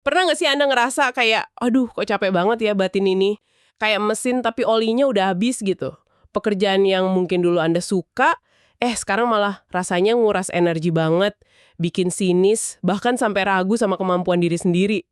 Pernah nggak sih Anda ngerasa kayak, aduh kok capek banget ya batin ini? Kayak mesin tapi olinya udah habis gitu. Pekerjaan yang mungkin dulu Anda suka, sekarang malah rasanya nguras energi banget, bikin sinis, bahkan sampai ragu sama kemampuan diri sendiri.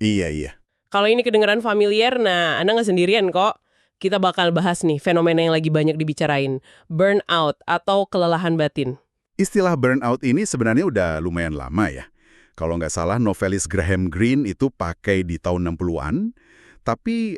Iya iya. Kalau ini kedengeran familiar, nah Anda nggak sendirian kok. Kita bakal bahas nih fenomena yang lagi banyak dibicarain. Burnout atau kelelahan batin. Istilah burnout ini sebenarnya udah lumayan lama ya. Kalau nggak salah novelis Graham Greene itu pakai di tahun 60-an, tapi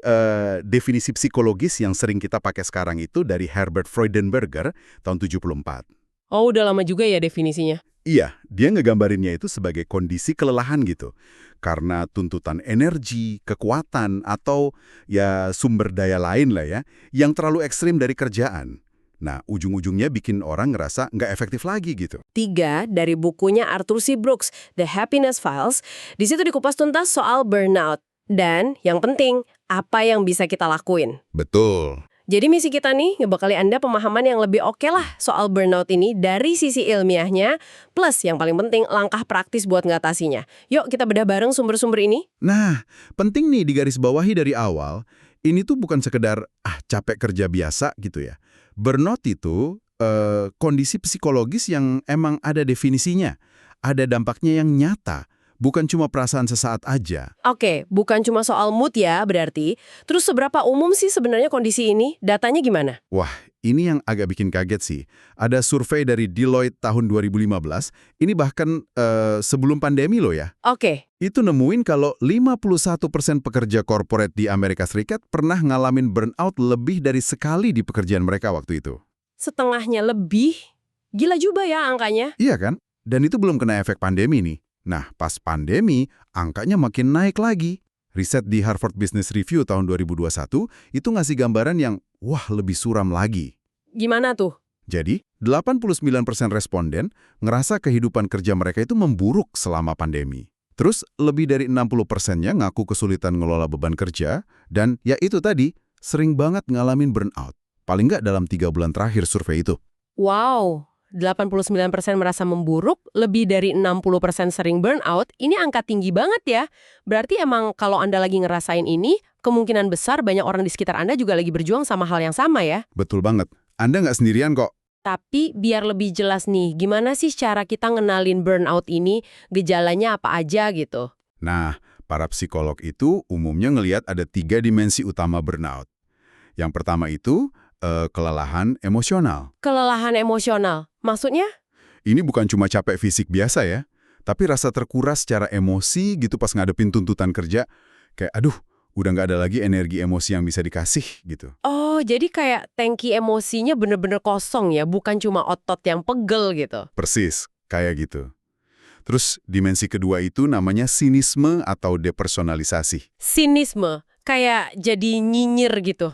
definisi psikologis yang sering kita pakai sekarang itu dari Herbert Freudenberger tahun 74. Oh, udah lama juga ya definisinya. Iya, dia ngegambarinnya itu sebagai kondisi kelelahan gitu. Karena tuntutan energi, kekuatan, atau ya sumber daya lain lah ya, yang terlalu ekstrim dari kerjaan. Nah, ujung-ujungnya bikin orang ngerasa nggak efektif lagi gitu. 3 dari bukunya Arthur C. Brooks, The Happiness Files. Di situ dikupas tuntas soal burnout. Dan yang penting, apa yang bisa kita lakuin. Betul. Jadi misi kita nih, ngebekali Anda pemahaman yang lebih oke lah soal burnout ini dari sisi ilmiahnya, plus yang paling penting langkah praktis buat ngatasinya. Yuk kita bedah bareng sumber-sumber ini. Nah, penting nih digarisbawahi dari awal, ini tuh bukan sekedar capek kerja biasa gitu ya. Burnout itu kondisi psikologis yang emang ada definisinya, ada dampaknya yang nyata, bukan cuma perasaan sesaat aja. Oke, bukan cuma soal mood ya berarti. Terus seberapa umum sih sebenarnya kondisi ini? Datanya gimana? Wah, ini yang agak bikin kaget sih. Ada survei dari Deloitte tahun 2015, ini bahkan sebelum pandemi loh ya. Oke, Itu nemuin kalau 51% pekerja korporat di Amerika Serikat pernah ngalamin burnout lebih dari sekali di pekerjaan mereka waktu itu. setengahnya lebih. Gila juga ya angkanya. Iya kan? Dan itu belum kena efek pandemi nih. Nah, pas pandemi, angkanya makin naik lagi. Riset di Harvard Business Review tahun 2021 itu ngasih gambaran yang, lebih suram lagi. Gimana tuh? Jadi, 89% responden ngerasa kehidupan kerja mereka itu memburuk selama pandemi. Terus, lebih dari 60%-nya ngaku kesulitan ngelola beban kerja, dan ya itu tadi, sering banget ngalamin burnout. Paling nggak dalam 3 bulan terakhir survei itu. Wow, 89% merasa memburuk, lebih dari 60% sering burnout, ini angka tinggi banget ya. Berarti emang kalau Anda lagi ngerasain ini, kemungkinan besar banyak orang di sekitar Anda juga lagi berjuang sama hal yang sama ya. Betul banget. Anda nggak sendirian kok. Tapi biar lebih jelas nih, gimana sih cara kita ngenalin burnout ini, gejalanya apa aja gitu? Nah, para psikolog itu umumnya ngelihat ada 3 dimensi utama burnout. Yang pertama itu, kelelahan emosional. Kelelahan emosional, maksudnya? Ini bukan cuma capek fisik biasa ya, tapi rasa terkuras secara emosi gitu pas ngadepin tuntutan kerja. Kayak, aduh, udah nggak ada lagi energi emosi yang bisa dikasih gitu. Oh, jadi kayak tangki emosinya bener-bener kosong ya, bukan cuma otot yang pegel gitu. Persis, kayak gitu. Terus dimensi kedua itu namanya sinisme atau depersonalisasi. Sinisme, kayak jadi nyinyir gitu.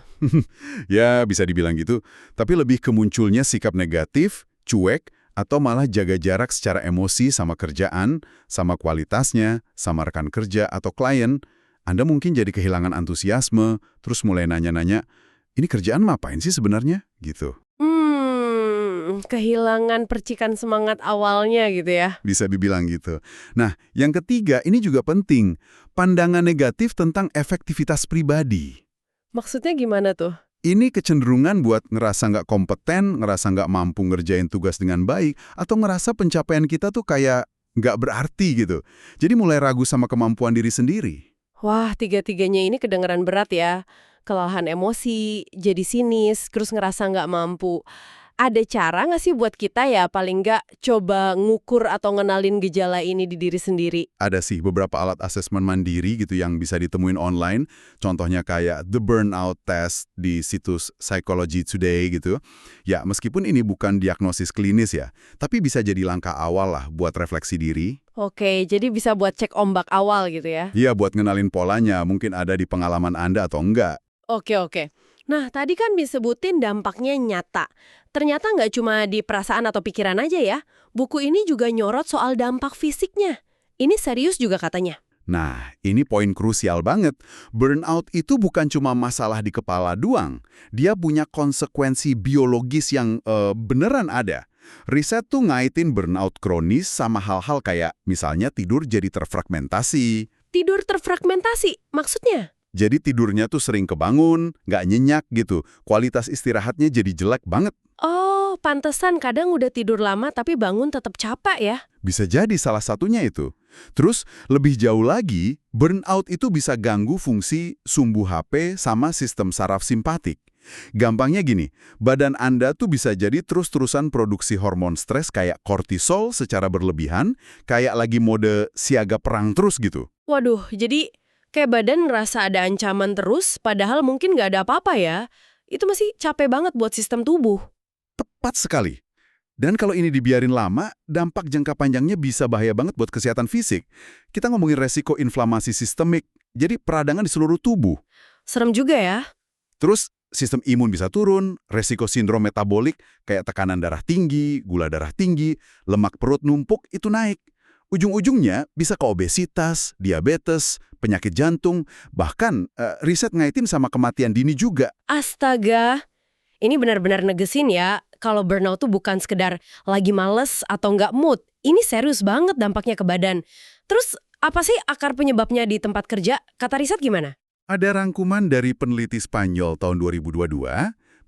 Ya, bisa dibilang gitu, tapi lebih ke munculnya sikap negatif, cuek, atau malah jaga jarak secara emosi sama kerjaan, sama kualitasnya, sama rekan kerja atau klien. Anda mungkin jadi kehilangan antusiasme, terus mulai nanya-nanya, ini kerjaan ngapain sih sebenarnya? Gitu. Kehilangan percikan semangat awalnya gitu ya. Bisa dibilang gitu. Nah, yang ketiga ini juga penting, pandangan negatif tentang efektivitas pribadi. Maksudnya gimana tuh? Ini kecenderungan buat ngerasa nggak kompeten, ngerasa nggak mampu ngerjain tugas dengan baik, atau ngerasa pencapaian kita tuh kayak nggak berarti gitu. Jadi mulai ragu sama kemampuan diri sendiri. Wah, tiga-tiganya ini kedengeran berat ya. Kelelahan emosi, jadi sinis, terus ngerasa nggak mampu. Ada cara nggak sih buat kita ya paling nggak coba ngukur atau ngenalin gejala ini di diri sendiri? Ada sih beberapa alat asesmen mandiri gitu yang bisa ditemuin online. Contohnya kayak The Burnout Test di situs Psychology Today gitu. Ya, meskipun ini bukan diagnosis klinis ya, tapi bisa jadi langkah awal lah buat refleksi diri. Oke, jadi bisa buat cek ombak awal gitu ya? Iya, buat ngenalin polanya, mungkin ada di pengalaman Anda atau enggak. Oke. Nah, tadi kan disebutin dampaknya nyata. Ternyata nggak cuma di perasaan atau pikiran aja ya. Buku ini juga nyorot soal dampak fisiknya. Ini serius juga katanya. Nah, ini poin krusial banget. Burnout itu bukan cuma masalah di kepala doang. Dia punya konsekuensi biologis yang beneran ada. Riset tuh ngaitin burnout kronis sama hal-hal kayak misalnya tidur jadi terfragmentasi, Tidur terfragmentasi, maksudnya? Jadi tidurnya tuh sering kebangun, nggak nyenyak gitu. Kualitas istirahatnya jadi jelek banget. Oh, pantesan kadang udah tidur lama tapi bangun tetap capek ya? Bisa jadi salah satunya itu. Terus, lebih jauh lagi, burnout itu bisa ganggu fungsi sumbu HP sama sistem saraf simpatik. Gampangnya gini, badan Anda tuh bisa jadi terus-terusan produksi hormon stres kayak kortisol secara berlebihan, kayak lagi mode siaga perang terus gitu. Waduh, jadi kayak badan ngerasa ada ancaman terus, padahal mungkin nggak ada apa-apa ya. Itu masih capek banget buat sistem tubuh. Tepat sekali. Dan kalau ini dibiarin lama, dampak jangka panjangnya bisa bahaya banget buat kesehatan fisik. Kita ngomongin resiko inflamasi sistemik, jadi peradangan di seluruh tubuh. Serem juga ya. Terus, sistem imun bisa turun, resiko sindrom metabolik kayak tekanan darah tinggi, gula darah tinggi, lemak perut numpuk itu naik. Ujung-ujungnya bisa ke obesitas, diabetes, penyakit jantung, bahkan riset ngaitin sama kematian dini juga. Astaga, ini benar-benar negesin ya, kalau burnout tuh bukan sekedar lagi males atau nggak mood. Ini serius banget dampaknya ke badan. Terus, apa sih akar penyebabnya di tempat kerja? Kata riset gimana? Ada rangkuman dari peneliti Spanyol tahun 2022,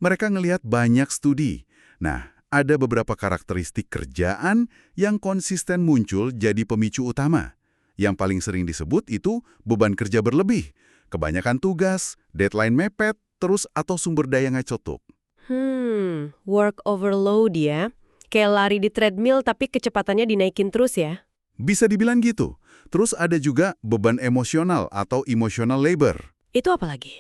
mereka ngelihat banyak studi. Nah, ada beberapa karakteristik kerjaan yang konsisten muncul jadi pemicu utama. Yang paling sering disebut itu beban kerja berlebih, kebanyakan tugas, deadline mepet, terus atau sumber daya nggak cocok. Work overload ya. Kayak lari di treadmill tapi kecepatannya dinaikin terus ya. Bisa dibilang gitu. Terus ada juga beban emosional atau emotional labor. Itu apa lagi?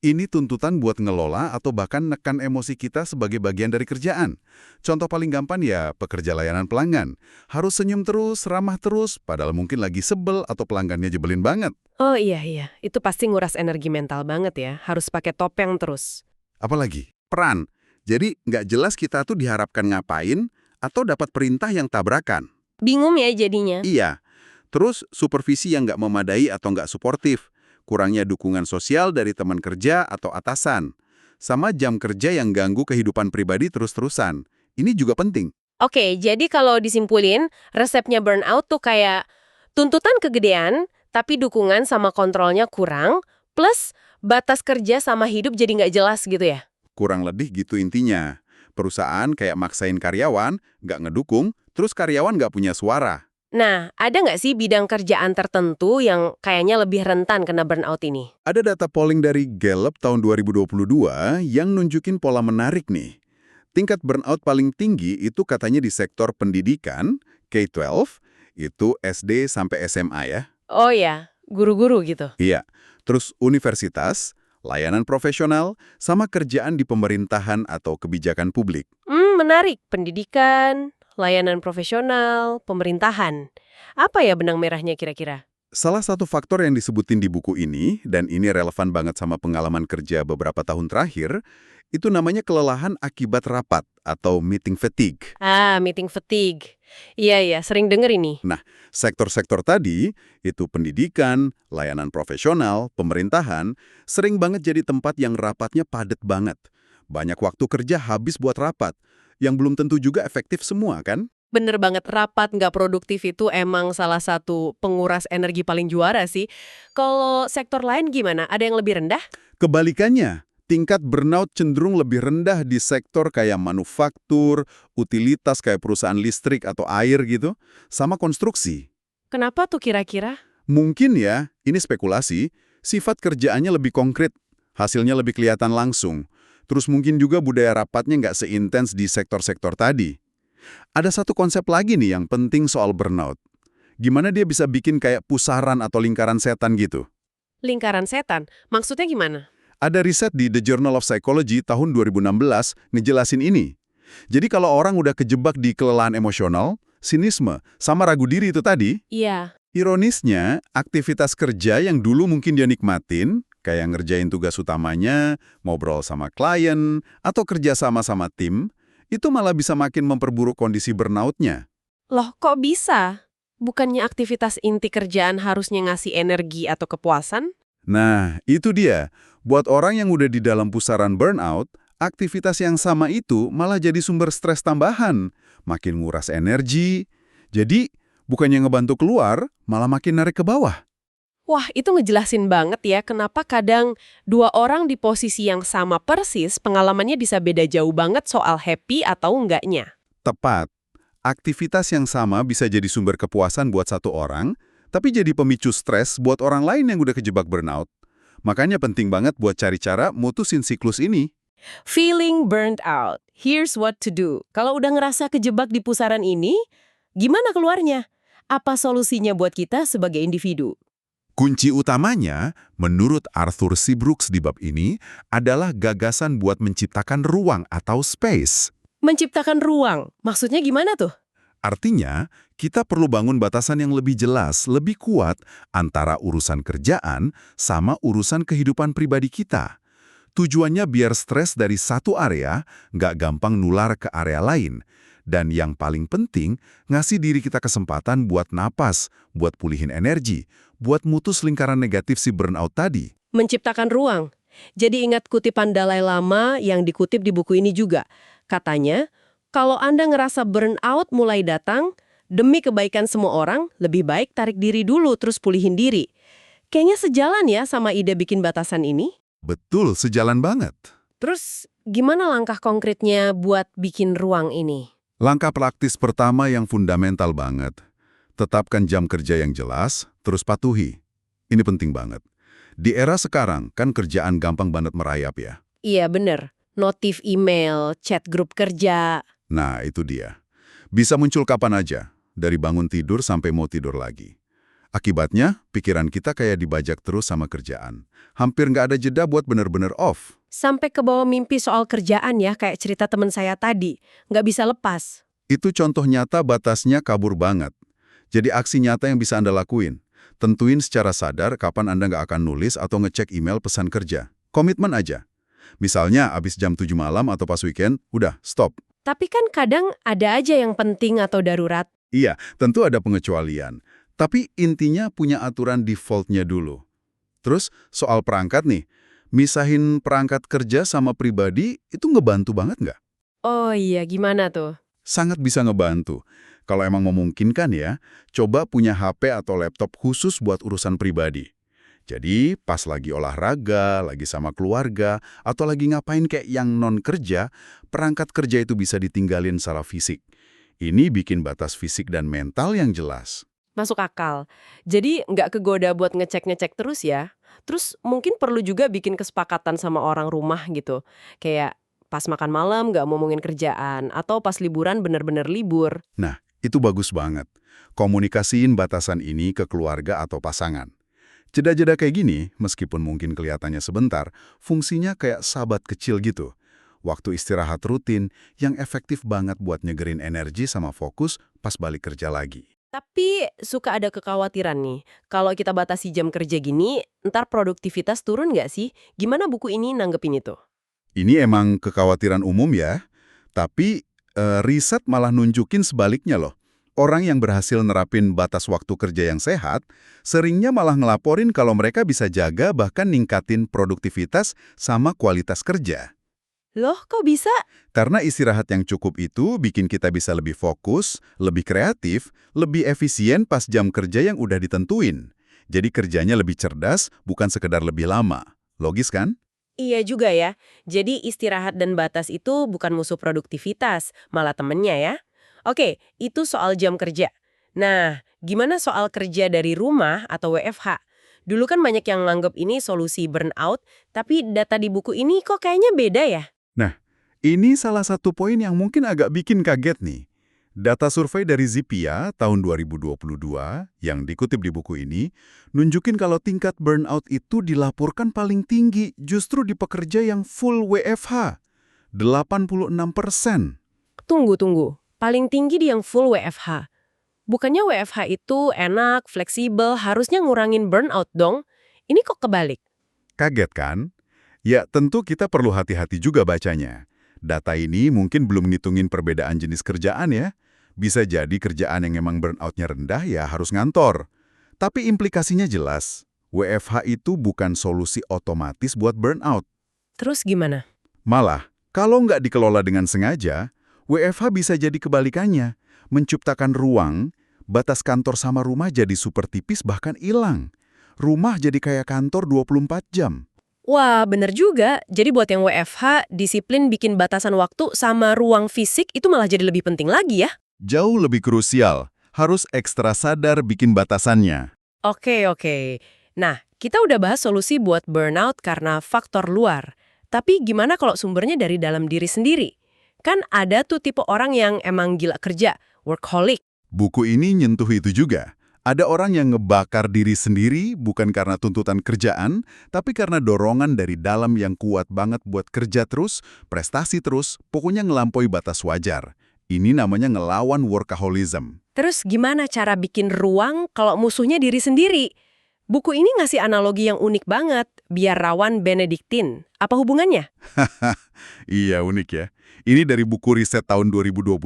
Ini tuntutan buat ngelola atau bahkan nekan emosi kita sebagai bagian dari kerjaan. Contoh paling gampang ya pekerja layanan pelanggan. Harus senyum terus, ramah terus, padahal mungkin lagi sebel atau pelanggannya jebelin banget. Oh iya, itu pasti nguras energi mental banget ya. Harus pakai topeng terus. Apalagi peran. Jadi nggak jelas kita tuh diharapkan ngapain atau dapat perintah yang tabrakan. Bingung ya jadinya. Iya. Terus supervisi yang nggak memadai atau nggak suportif. Kurangnya dukungan sosial dari teman kerja atau atasan. Sama jam kerja yang ganggu kehidupan pribadi terus-terusan. Ini juga penting. Oke, jadi kalau disimpulin, resepnya burnout tuh kayak tuntutan kegedean, tapi dukungan sama kontrolnya kurang, plus batas kerja sama hidup jadi nggak jelas gitu ya? Kurang lebih gitu intinya. Perusahaan kayak maksain karyawan, nggak ngedukung, terus karyawan nggak punya suara. Nah, ada nggak sih bidang kerjaan tertentu yang kayaknya lebih rentan kena burnout ini? Ada data polling dari Gallup tahun 2022 yang nunjukin pola menarik nih. Tingkat burnout paling tinggi itu katanya di sektor pendidikan, K-12, itu SD sampai SMA ya. Oh ya, guru-guru gitu. Iya, terus universitas, layanan profesional, sama kerjaan di pemerintahan atau kebijakan publik. Menarik. Pendidikan, layanan profesional, pemerintahan. Apa ya benang merahnya kira-kira? Salah satu faktor yang disebutin di buku ini, dan ini relevan banget sama pengalaman kerja beberapa tahun terakhir, itu namanya kelelahan akibat rapat atau meeting fatigue. Meeting fatigue. Iya, sering denger ini. Nah, sektor-sektor tadi, itu pendidikan, layanan profesional, pemerintahan, sering banget jadi tempat yang rapatnya padat banget. Banyak waktu kerja habis buat rapat, yang belum tentu juga efektif semua kan? Bener banget, rapat nggak produktif itu emang salah satu penguras energi paling juara sih. Kalau sektor lain gimana? Ada yang lebih rendah? Kebalikannya, tingkat burnout cenderung lebih rendah di sektor kayak manufaktur, utilitas kayak perusahaan listrik atau air gitu, sama konstruksi. Kenapa tuh kira-kira? Mungkin ya, ini spekulasi, sifat kerjaannya lebih konkret, hasilnya lebih kelihatan langsung. Terus mungkin juga budaya rapatnya nggak seintens di sektor-sektor tadi. Ada satu konsep lagi nih yang penting soal burnout. Gimana dia bisa bikin kayak pusaran atau lingkaran setan gitu? Lingkaran setan? Maksudnya gimana? Ada riset di The Journal of Psychology tahun 2016 ngejelasin ini. Jadi kalau orang udah kejebak di kelelahan emosional, sinisme, sama ragu diri itu tadi, Iya. ironisnya aktivitas kerja yang dulu mungkin dia nikmatin, kayak ngerjain tugas utamanya, ngobrol sama klien, atau kerja sama tim, itu malah bisa makin memperburuk kondisi burnout-nya. Loh, kok bisa? Bukannya aktivitas inti kerjaan harusnya ngasih energi atau kepuasan? Nah, itu dia. Buat orang yang udah di dalam pusaran burnout, aktivitas yang sama itu malah jadi sumber stres tambahan. Makin nguras energi. Jadi, bukannya ngebantu keluar, malah makin narik ke bawah. Wah, itu ngejelasin banget ya kenapa kadang dua orang di posisi yang sama persis pengalamannya bisa beda jauh banget soal happy atau enggaknya. Tepat. Aktivitas yang sama bisa jadi sumber kepuasan buat satu orang, tapi jadi pemicu stres buat orang lain yang udah kejebak burnout. Makanya penting banget buat cari cara mutusin siklus ini. Feeling burned out. Here's what to do. Kalau udah ngerasa kejebak di pusaran ini, gimana keluarnya? Apa solusinya buat kita sebagai individu? Kunci utamanya, menurut Arthur C. Brooks di bab ini, adalah gagasan buat menciptakan ruang atau space. Menciptakan ruang. Maksudnya gimana tuh? Artinya, kita perlu bangun batasan yang lebih jelas, lebih kuat antara urusan kerjaan sama urusan kehidupan pribadi kita. Tujuannya biar stres dari satu area nggak gampang nular ke area lain. Dan yang paling penting, ngasih diri kita kesempatan buat napas, buat pulihin energi, buat mutus lingkaran negatif si burnout tadi. Menciptakan ruang. Jadi ingat kutipan Dalai Lama yang dikutip di buku ini juga. Katanya, kalau Anda ngerasa burnout mulai datang, demi kebaikan semua orang, lebih baik tarik diri dulu terus pulihin diri. Kayaknya sejalan ya sama ide bikin batasan ini. Betul, sejalan banget. Terus, gimana langkah konkretnya buat bikin ruang ini? Langkah praktis pertama yang fundamental banget. Tetapkan jam kerja yang jelas, terus patuhi. Ini penting banget. Di era sekarang, kan kerjaan gampang banget merayap ya. Iya bener, notif email, chat grup kerja. Nah, itu dia. Bisa muncul kapan aja, dari bangun tidur sampai mau tidur lagi. Akibatnya, pikiran kita kayak dibajak terus sama kerjaan. Hampir nggak ada jeda buat bener-bener off. Sampai ke bawah mimpi soal kerjaan ya, kayak cerita teman saya tadi. Nggak bisa lepas. Itu contoh nyata batasnya kabur banget. Jadi aksi nyata yang bisa Anda lakuin. Tentuin secara sadar kapan Anda nggak akan nulis atau ngecek email pesan kerja. Komitmen aja. Misalnya, abis jam 7 malam atau pas weekend, udah, stop. Tapi kan kadang ada aja yang penting atau darurat. Iya, tentu ada pengecualian. Tapi intinya punya aturan defaultnya dulu. Terus, soal perangkat nih, misahin perangkat kerja sama pribadi itu ngebantu banget nggak? Oh iya, gimana tuh? Sangat bisa ngebantu. Kalau emang memungkinkan ya, coba punya HP atau laptop khusus buat urusan pribadi. Jadi, pas lagi olahraga, lagi sama keluarga, atau lagi ngapain kayak yang non-kerja, perangkat kerja itu bisa ditinggalin secara fisik. Ini bikin batas fisik dan mental yang jelas. Masuk akal. Jadi nggak kegoda buat ngecek-ngecek terus ya. Terus mungkin perlu juga bikin kesepakatan sama orang rumah gitu. Kayak pas makan malam nggak ngomongin kerjaan. Atau pas liburan bener-bener libur. Nah, itu bagus banget. Komunikasiin batasan ini ke keluarga atau pasangan. Jeda-jeda kayak gini, meskipun mungkin kelihatannya sebentar, fungsinya kayak sahabat kecil gitu. Waktu istirahat rutin yang efektif banget buat nyegerin energi sama fokus pas balik kerja lagi. Tapi suka ada kekhawatiran nih. Kalau kita batasi jam kerja gini, ntar produktivitas turun nggak sih? Gimana buku ini nanggepin itu? Ini emang kekhawatiran umum ya, tapi riset malah nunjukin sebaliknya loh. Orang yang berhasil nerapin batas waktu kerja yang sehat, seringnya malah ngelaporin kalau mereka bisa jaga bahkan ningkatin produktivitas sama kualitas kerja. Loh, kok bisa? Karena istirahat yang cukup itu bikin kita bisa lebih fokus, lebih kreatif, lebih efisien pas jam kerja yang udah ditentuin. Jadi kerjanya lebih cerdas, bukan sekedar lebih lama. Logis kan? Iya juga ya. Jadi istirahat dan batas itu bukan musuh produktivitas, malah temennya ya. Oke, itu soal jam kerja. Nah, gimana soal kerja dari rumah atau WFH? Dulu kan banyak yang nganggep ini solusi burnout, tapi data di buku ini kok kayaknya beda ya? Nah, ini salah satu poin yang mungkin agak bikin kaget nih. Data survei dari Zipia tahun 2022 yang dikutip di buku ini nunjukin kalau tingkat burnout itu dilaporkan paling tinggi justru di pekerja yang full WFH, 86%. Tunggu. Paling tinggi di yang full WFH. Bukannya WFH itu enak, fleksibel, harusnya ngurangin burnout dong? Ini kok kebalik? Kaget kan? Ya, tentu kita perlu hati-hati juga bacanya. Data ini mungkin belum ngitungin perbedaan jenis kerjaan ya. Bisa jadi kerjaan yang emang burnout-nya rendah ya harus ngantor. Tapi implikasinya jelas. WFH itu bukan solusi otomatis buat burnout. Terus gimana? Malah, kalau nggak dikelola dengan sengaja, WFH bisa jadi kebalikannya. Menciptakan ruang, batas kantor sama rumah jadi super tipis bahkan hilang. Rumah jadi kayak kantor 24 jam. Wah, bener juga. Jadi buat yang WFH, disiplin bikin batasan waktu sama ruang fisik itu malah jadi lebih penting lagi ya. Jauh lebih krusial, harus ekstra sadar bikin batasannya. Oke. Nah, kita udah bahas solusi buat burnout karena faktor luar. Tapi gimana kalau sumbernya dari dalam diri sendiri? Kan ada tuh tipe orang yang emang gila kerja, workaholic. Buku ini nyentuh itu juga. Ada orang yang ngebakar diri sendiri bukan karena tuntutan kerjaan, tapi karena dorongan dari dalam yang kuat banget buat kerja terus, prestasi terus, pokoknya ngelampaui batas wajar. Ini namanya ngelawan workaholism. Terus gimana cara bikin ruang kalau musuhnya diri sendiri? Buku ini ngasih analogi yang unik banget, biarawan Benediktin. Apa hubungannya? Iya, unik ya. Ini dari buku riset tahun 2022,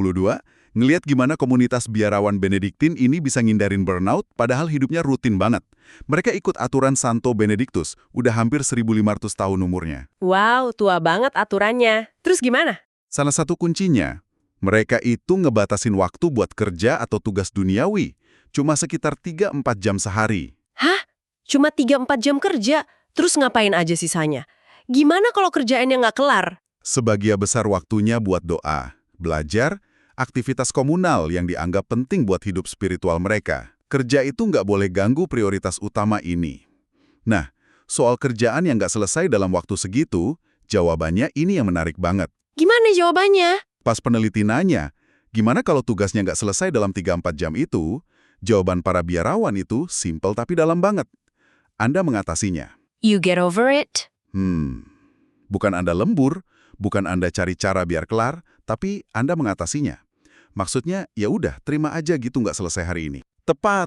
ngelihat gimana komunitas biarawan Benediktin ini bisa ngindarin burnout padahal hidupnya rutin banget. Mereka ikut aturan Santo Benedictus, udah hampir 1.500 tahun umurnya. Wow, tua banget aturannya. Terus gimana? Salah satu kuncinya, mereka itu ngebatasin waktu buat kerja atau tugas duniawi, cuma sekitar 3-4 jam sehari. Hah? Cuma 3-4 jam kerja? Terus ngapain aja sisanya? Gimana kalau kerjaannya nggak kelar? Sebagian besar waktunya buat doa, belajar, aktivitas komunal yang dianggap penting buat hidup spiritual mereka. Kerja itu nggak boleh ganggu prioritas utama ini. Nah, soal kerjaan yang nggak selesai dalam waktu segitu, jawabannya ini yang menarik banget. Gimana jawabannya? Pas peneliti nanya, gimana kalau tugasnya nggak selesai dalam 3-4 jam itu? Jawaban para biarawan itu simpel tapi dalam banget. Anda mengatasinya. You get over it? Bukan Anda lembur, bukan Anda cari cara biar kelar, tapi Anda mengatasinya. Maksudnya, ya udah, terima aja gitu nggak selesai hari ini. Tepat.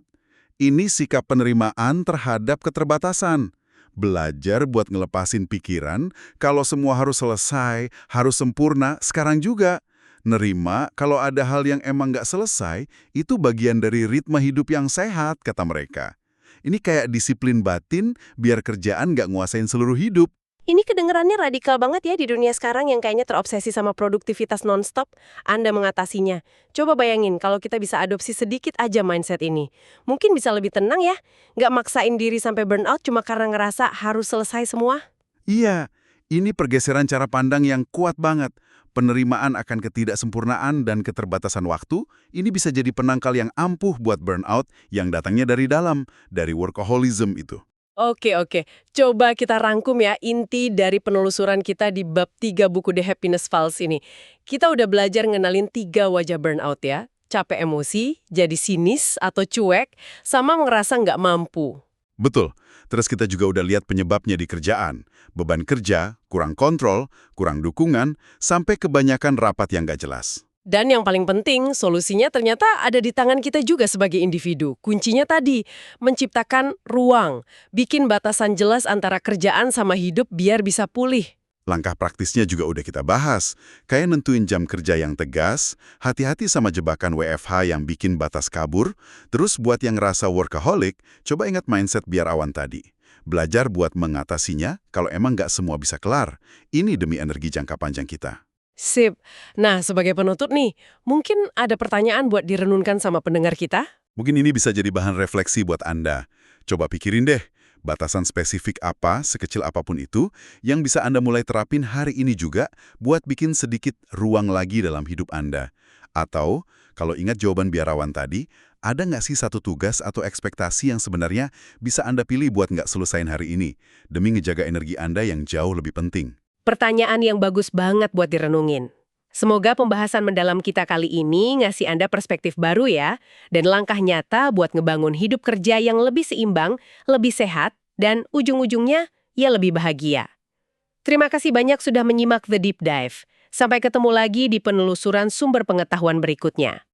Ini sikap penerimaan terhadap keterbatasan. Belajar buat ngelepasin pikiran, kalau semua harus selesai, harus sempurna, sekarang juga. Nerima kalau ada hal yang emang nggak selesai, itu bagian dari ritme hidup yang sehat, kata mereka. Ini kayak disiplin batin biar kerjaan nggak nguasain seluruh hidup. Ini kedengerannya radikal banget ya di dunia sekarang yang kayaknya terobsesi sama produktivitas nonstop. Anda mengatasinya. Coba bayangin kalau kita bisa adopsi sedikit aja mindset ini. Mungkin bisa lebih tenang ya. Nggak maksain diri sampai burnout cuma karena ngerasa harus selesai semua. Iya, ini pergeseran cara pandang yang kuat banget. Penerimaan akan ketidaksempurnaan dan keterbatasan waktu, ini bisa jadi penangkal yang ampuh buat burnout yang datangnya dari dalam, dari workaholism itu. Oke. Coba kita rangkum ya inti dari penelusuran kita di bab 3 buku The Happiness Files ini. Kita udah belajar ngenalin 3 wajah burnout ya. Capek emosi, jadi sinis atau cuek, sama ngerasa nggak mampu. Betul. Terus kita juga udah lihat penyebabnya di kerjaan. Beban kerja, kurang kontrol, kurang dukungan, sampai kebanyakan rapat yang nggak jelas. Dan yang paling penting, solusinya ternyata ada di tangan kita juga sebagai individu. Kuncinya tadi, menciptakan ruang, bikin batasan jelas antara kerjaan sama hidup biar bisa pulih. Langkah praktisnya juga udah kita bahas, kayak nentuin jam kerja yang tegas, hati-hati sama jebakan WFH yang bikin batas kabur, terus buat yang ngerasa workaholic, coba ingat mindset biarawan tadi. Belajar buat mengatasinya kalau emang nggak semua bisa kelar. Ini demi energi jangka panjang kita. Sip. Nah, sebagai penutup nih, mungkin ada pertanyaan buat direnungkan sama pendengar kita? Mungkin ini bisa jadi bahan refleksi buat Anda. Coba pikirin deh, batasan spesifik apa, sekecil apapun itu, yang bisa Anda mulai terapin hari ini juga buat bikin sedikit ruang lagi dalam hidup Anda. Atau, kalau ingat jawaban biarawan tadi, ada nggak sih satu tugas atau ekspektasi yang sebenarnya bisa Anda pilih buat nggak selesain hari ini, demi ngejaga energi Anda yang jauh lebih penting? Pertanyaan yang bagus banget buat direnungin. Semoga pembahasan mendalam kita kali ini ngasih Anda perspektif baru ya, dan langkah nyata buat ngebangun hidup kerja yang lebih seimbang, lebih sehat, dan ujung-ujungnya ya lebih bahagia. Terima kasih banyak sudah menyimak The Deep Dive. Sampai ketemu lagi di penelusuran sumber pengetahuan berikutnya.